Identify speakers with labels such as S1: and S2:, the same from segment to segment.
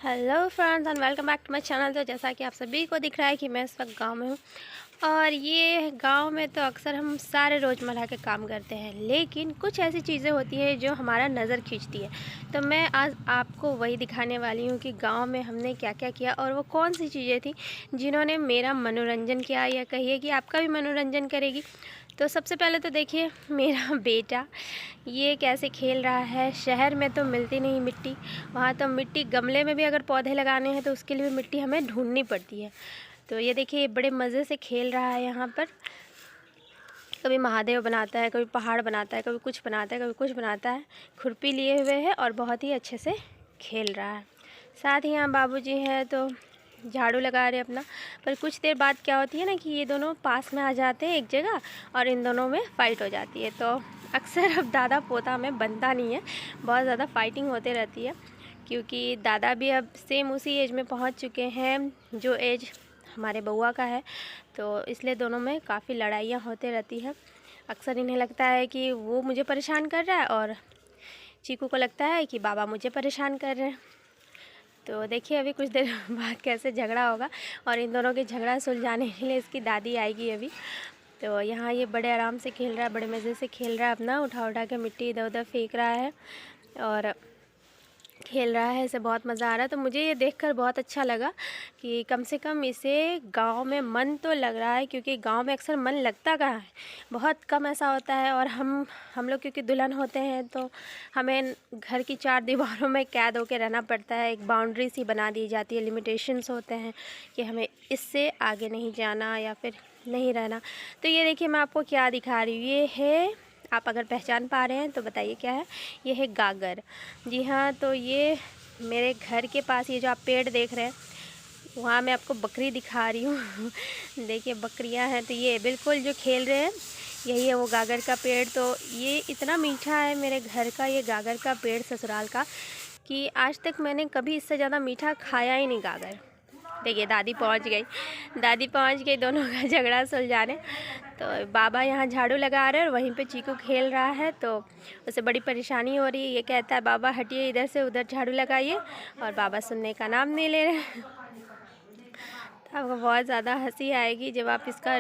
S1: Hello friends and welcome back to my channel. तो जैसा कि आप सभी को दिख रहा है कि मैं इस वक्त गांव में हूँ और ये गांव में तो अक्सर हम सारे रोज़मर्रा के काम करते हैं, लेकिन कुछ ऐसी चीज़ें होती हैं जो हमारा नज़र खींचती है। तो मैं आज आपको वही दिखाने वाली हूँ कि गांव में हमने क्या क्या किया और वो कौन सी चीज़ें थी जिन्होंने मेरा मनोरंजन किया, या कहिए कि आपका भी मनोरंजन करेगी। तो सबसे पहले तो देखिए मेरा बेटा ये कैसे खेल रहा है। शहर में तो मिलती नहीं मिट्टी, वहाँ तो मिट्टी गमले में भी अगर पौधे लगाने हैं तो उसके लिए भी मिट्टी हमें ढूंढनी पड़ती है। तो ये देखिए ये बड़े मज़े से खेल रहा है यहाँ पर। कभी महादेव बनाता है, कभी पहाड़ बनाता है, कभी कुछ बनाता है, कभी कुछ बनाता है। खुरपी लिए हुए है और बहुत ही अच्छे से खेल रहा है। साथ ही यहाँ बाबूजी हैं तो झाड़ू लगा रहे अपना। पर कुछ देर बाद क्या होती है ना कि ये दोनों पास में आ जाते हैं एक जगह और इन दोनों में फ़ाइट हो जाती है। तो अक्सर अब दादा पोता में बनता नहीं है, बहुत ज़्यादा फाइटिंग होते रहती है, क्योंकि दादा भी अब सेम उसी एज में पहुंच चुके हैं जो एज हमारे बउआ का है। तो इसलिए दोनों में काफ़ी लड़ाइयाँ होते रहती है। अक्सर इन्हें लगता है कि वो मुझे परेशान कर रहा है और चीकू को लगता है कि बाबा मुझे परेशान कर रहे हैं। तो देखिए अभी कुछ देर बाद कैसे झगड़ा होगा और इन दोनों के झगड़ा सुलझाने के लिए इसकी दादी आएगी अभी। तो यहाँ ये बड़े आराम से खेल रहा है, बड़े मज़े से खेल रहा है, अपना उठा उठा के मिट्टी इधर उधर फेंक रहा है और खेल रहा है। इसे बहुत मज़ा आ रहा है। तो मुझे ये देखकर बहुत अच्छा लगा कि कम से कम इसे गांव में मन तो लग रहा है, क्योंकि गांव में अक्सर मन लगता कहाँ है, बहुत कम ऐसा होता है। और हम लोग क्योंकि दुल्हन होते हैं तो हमें घर की चार दीवारों में कैद होकर रहना पड़ता है। एक बाउंड्री सी बना दी जाती है, लिमिटेशंस होते हैं कि हमें इससे आगे नहीं जाना या फिर नहीं रहना। तो ये देखिए मैं आपको क्या दिखा रही हूँ, ये है, आप अगर पहचान पा रहे हैं तो बताइए क्या है। ये है गागर। जी हाँ, तो ये मेरे घर के पास ये जो आप पेड़ देख रहे हैं वहाँ मैं आपको बकरी दिखा रही हूँ। देखिए बकरियाँ हैं। तो ये बिल्कुल जो खेल रहे हैं यही है वो गागर का पेड़। तो ये इतना मीठा है मेरे घर का ये गागर का पेड़ ससुराल का, कि आज तक मैंने कभी इससे ज़्यादा मीठा खाया ही नहीं गागर। देखिए दादी पहुंच गई दोनों का झगड़ा सुलझाने। तो बाबा यहाँ झाड़ू लगा रहे हैं और वहीं पे चीकू खेल रहा है। तो उसे बड़ी परेशानी हो रही है। ये कहता है बाबा हटिए इधर से, उधर झाड़ू लगाइए, और बाबा सुनने का नाम नहीं ले रहे। तो आपको बहुत ज़्यादा हंसी आएगी जब आप इसका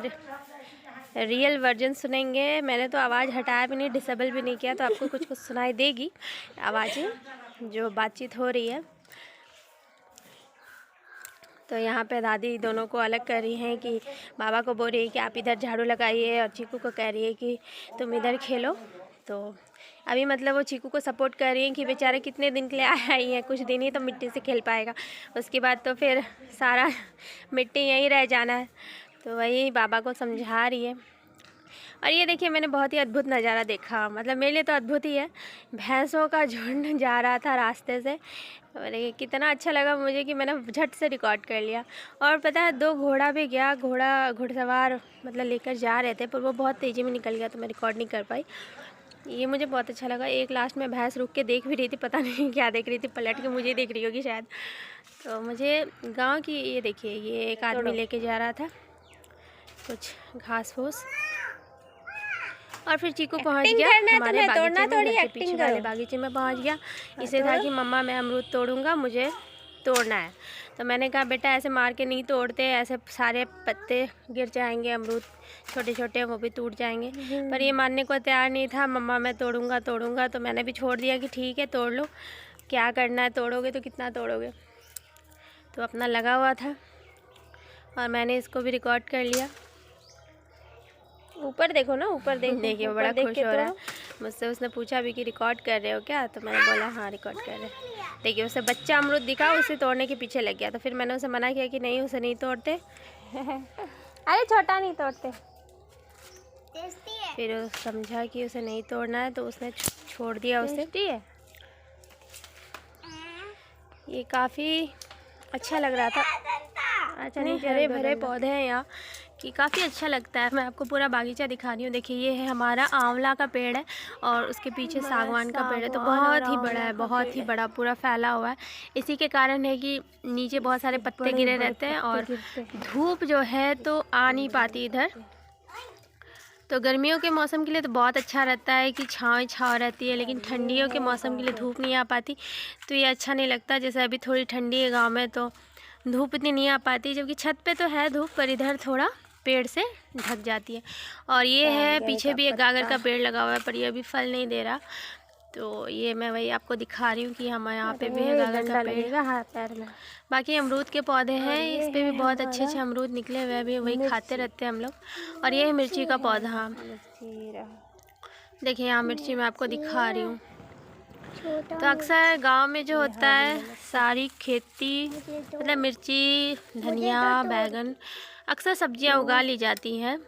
S1: रियल वर्जन सुनेंगे। मैंने तो आवाज़ हटाया भी नहीं, डिसेबल भी नहीं किया, तो आपको कुछ कुछ सुनाई देगी आवाज़ें जो बातचीत हो रही है। तो यहाँ पे दादी दोनों को अलग कर रही हैं कि बाबा को बोल रही है कि आप इधर झाड़ू लगाइए और चीकू को कह रही है कि तुम इधर खेलो। तो अभी मतलब वो चीकू को सपोर्ट कर रही हैं कि बेचारे कितने दिन के लिए आई हैं, कुछ दिन ही तो मिट्टी से खेल पाएगा, उसके बाद तो फिर सारा मिट्टी यहीं रह जाना है। तो वही बाबा को समझा रही है। और ये देखिए मैंने बहुत ही अद्भुत नज़ारा देखा, मतलब मेरे लिए तो अद्भुत ही है। भैंसों का झुंड जा रहा था रास्ते से और ये कितना अच्छा लगा मुझे कि मैंने झट से रिकॉर्ड कर लिया। और पता है दो घोड़ा भी गया, घुड़सवार मतलब लेकर जा रहे थे, पर वो बहुत तेज़ी में निकल गया तो मैं रिकॉर्ड नहीं कर पाई। ये मुझे बहुत अच्छा लगा। एक लास्ट में भैंस रुक के देख भी रही थी, पता नहीं क्या देख रही थी, पलट के मुझे देख रही होगी शायद। तो मुझे गाँव की ये देखिए ये एक आदमी लेके जा रहा था कुछ घास फूस, और फिर चीकू पहुंच गया हमारे बागीचे में, घर के पीछे वाले बागीचे में पहुंच गया। इसे था कि मम्मा मैं अमरूद तोड़ूंगा, मुझे तोड़ना है। तो मैंने कहा बेटा ऐसे मार के नहीं तोड़ते, ऐसे सारे पत्ते गिर जाएंगे, अमरूद छोटे छोटे वो भी टूट जाएंगे। पर ये मानने को तैयार नहीं था, मम्मा मैं तोड़ूंगा। तो मैंने भी छोड़ दिया कि ठीक है तोड़ लो, क्या करना है, तोड़ोगे तो कितना तोड़ोगे। तो अपना लगा हुआ था और मैंने इसको भी रिकॉर्ड कर लिया। ऊपर देखो ना, ऊपर देखिए वो बड़ा खुश हो रहा है मुझसे। उसने पूछा भी कि रिकॉर्ड कर रहे हो क्या, तो मैंने बोला हाँ रिकॉर्ड कर रहे हैं। देखिए उसे बच्चा अमरूद दिखा, उसे तोड़ने के पीछे लग गया। तो फिर मैंने उसे मना किया कि नहीं उसे नहीं तोड़ते। अरे छोटा नहीं तोड़ते। फिर वो समझा कि उसे नहीं तोड़ना है तो उसने छोड़ दिया उसे। ये काफ़ी अच्छा लग रहा था। अच्छा नहीं, हरे भरे पौधे हैं यहाँ कि काफ़ी अच्छा लगता है। मैं आपको पूरा बागीचा दिखा रही हूँ। देखिए ये है हमारा आंवला का पेड़ है और उसके पीछे सागवान का पेड़ है। तो बहुत ही बड़ा है, बहुत ही बड़ा, पूरा फैला हुआ है। इसी के कारण है कि नीचे बहुत सारे पत्ते गिरे रहते हैं और धूप जो है तो आ नहीं पाती इधर। तो गर्मियों के मौसम के लिए तो बहुत अच्छा रहता है कि छाँव ही छाँव रहती है, लेकिन ठंडियों के मौसम के लिए धूप नहीं आ पाती, तो ये अच्छा नहीं लगता। जैसे अभी थोड़ी ठंडी है गांव में तो धूप इतनी नहीं आ पाती, जबकि छत पे तो है धूप, पर इधर थोड़ा पेड़ से ढक जाती है। और ये है पीछे भी एक गागर का पेड़ लगा हुआ है, पर ये अभी फल नहीं दे रहा, तो ये मैं वही आपको दिखा रही हूँ कि हमारे यहाँ पे भी है गागर का पेड़। हाथ पैर में बाकी अमरूद के पौधे हैं, इस पे भी बहुत अच्छे अच्छे अमरूद निकले हुए हैं, वही खाते रहते हैं हम लोग। और ये है मिर्ची का पौधा, देखिए यहाँ मिर्ची मैं आपको दिखा रही हूँ। तो अक्सर गांव में जो होता है सारी खेती, मतलब मिर्ची, धनिया, बैगन, अक्सर सब्जियां उगा ली जाती हैं।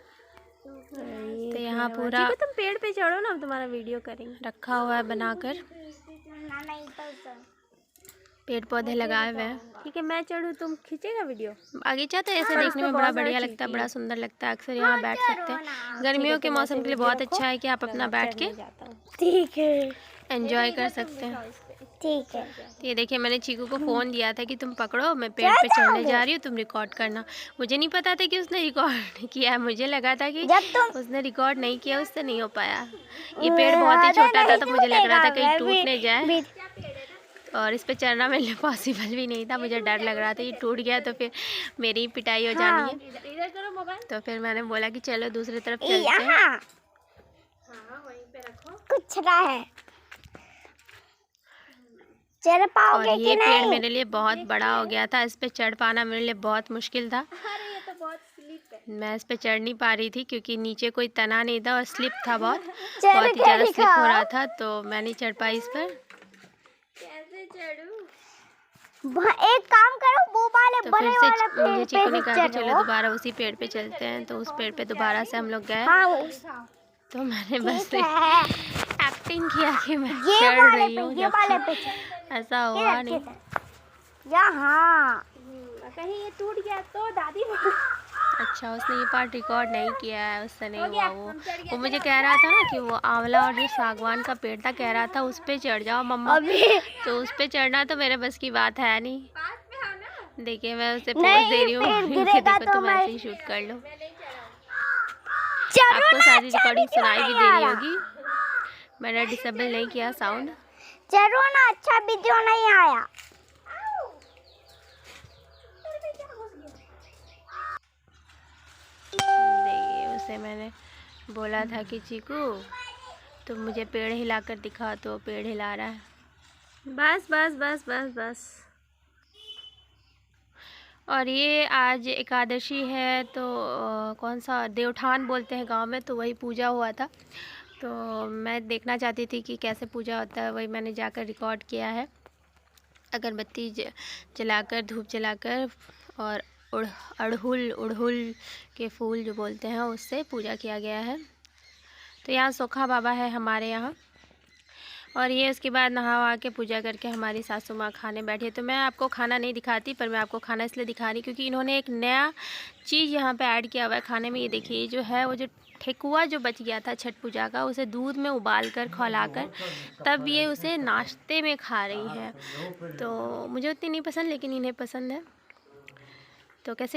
S1: तो यहाँ पूरा तुम पेड़ पे चढ़ो ना, हम तुम्हारा वीडियो करेंगे, रखा हुआ है बनाकर, पेड़ पौधे लगाए हुए हैं। ठीक है, मैं चढ़ूँ, तुम खींचेगा वीडियो। बागीचा तो ऐसे देखने में बड़ा बढ़िया लगता है, बड़ा सुंदर लगता है, अक्सर यहाँ बैठ सकते हैं। गर्मियों के मौसम के लिए बहुत अच्छा है कि आप अपना बैठ के ठीक है एंजॉय कर सकते हैं। ठीक है, तो ये देखिए मैंने चीकू को फ़ोन दिया था कि तुम पकड़ो, मैं पेड़ पे चढ़ने जा रही हूँ, तुम रिकॉर्ड करना। मुझे नहीं पता था कि उसने रिकॉर्ड किया है, मुझे लगा था कि उसने रिकॉर्ड नहीं किया, उससे नहीं हो पाया। ये पेड़ बहुत ही छोटा था, तो मुझे लग रहा था कहीं टूट नहीं जाए, और इस पे चढ़ना मेरे लिए पॉसिबल भी नहीं था। मुझे डर लग रहा था ये टूट गया तो फिर मेरी ही पिटाई हो जानी है। तो फिर मैंने बोला कि चलो दूसरी तरफ चलते हैं। कुछ रहा है, चढ़ पाओगे और ये पेड़ मेरे लिए बहुत बड़ा हो गया था, इस पे चढ़ पाना मेरे लिए बहुत मुश्किल था। ये तो बहुत स्लिप है, मैं इस पे चढ़ नहीं पा रही थी क्योंकि नीचे कोई तना नहीं था और स्लिप था, बहुत ही ज़्यादा स्लिप हो रहा था, तो मैं नहीं चढ़ पाई इस पर। कैसे चढ़ूं? एक काम करो, वो वाले तो बड़े वाले पेड़ मुझे चीकू ने कहा कि चलो दोबारा उसी पेड़ पे चलते हैं, तो उस पेड़ पे दोबारा से हम लोग गए। तो मैंने बस एक्टिंग किया कि मैं चढ़ रही हूँ, ऐसा हुआ नहीं। यहाँ कहीं ये टूट गया तो दादी अच्छा, उसने ये पार्ट रिकॉर्ड नहीं किया है, उससे नहीं हुआ। वो मुझे कह रहा था ना कि वो आंवला और जो सागवान का पेड़ था, कह रहा था उस पे चढ़ जाओ मम्मा, तो उस पे चढ़ना तो मेरे बस की बात है नहीं। देखिए मैं उसे पोज दे रही हूँ, देखो तुम ऐसे ही शूट कर लो। आपको सारी रिकॉर्डिंग सुनाई भी दे रही होगी, मैंने डिसेबल नहीं किया साउंड। चलो ना, अच्छा वीडियो नहीं आया। देखिए उसे मैंने बोला था कि चीकू तुम मुझे पेड़ हिलाकर दिखा, तो पेड़ हिला रहा है। बस बस बस बस बस। और ये आज एकादशी है, तो कौन सा देवठान बोलते हैं गांव में, तो वही पूजा हुआ था, तो मैं देखना चाहती थी कि कैसे पूजा होता है, वही मैंने जाकर रिकॉर्ड किया है। अगरबत्ती जलाकर, धूप जलाकर, और अड़हुल के फूल जो बोलते हैं उससे पूजा किया गया है। तो यहाँ सोखा बाबा है हमारे यहाँ, और ये उसके बाद नहा वहा के पूजा करके हमारी सासू माँ खाने बैठी। तो मैं आपको खाना नहीं दिखाती, पर मैं आपको खाना इसलिए दिखा रही क्योंकि इन्होंने एक नया चीज़ यहाँ पे ऐड किया हुआ है खाने में। ये देखिए जो है, वो जो ठेकुआ जो बच गया था छठ पूजा का, उसे दूध में उबाल कर खौलाकर तब ये उसे नाश्ते में खा रही है। तो मुझे उतनी नहीं पसंद, लेकिन इन्हें पसंद है। तो कैसे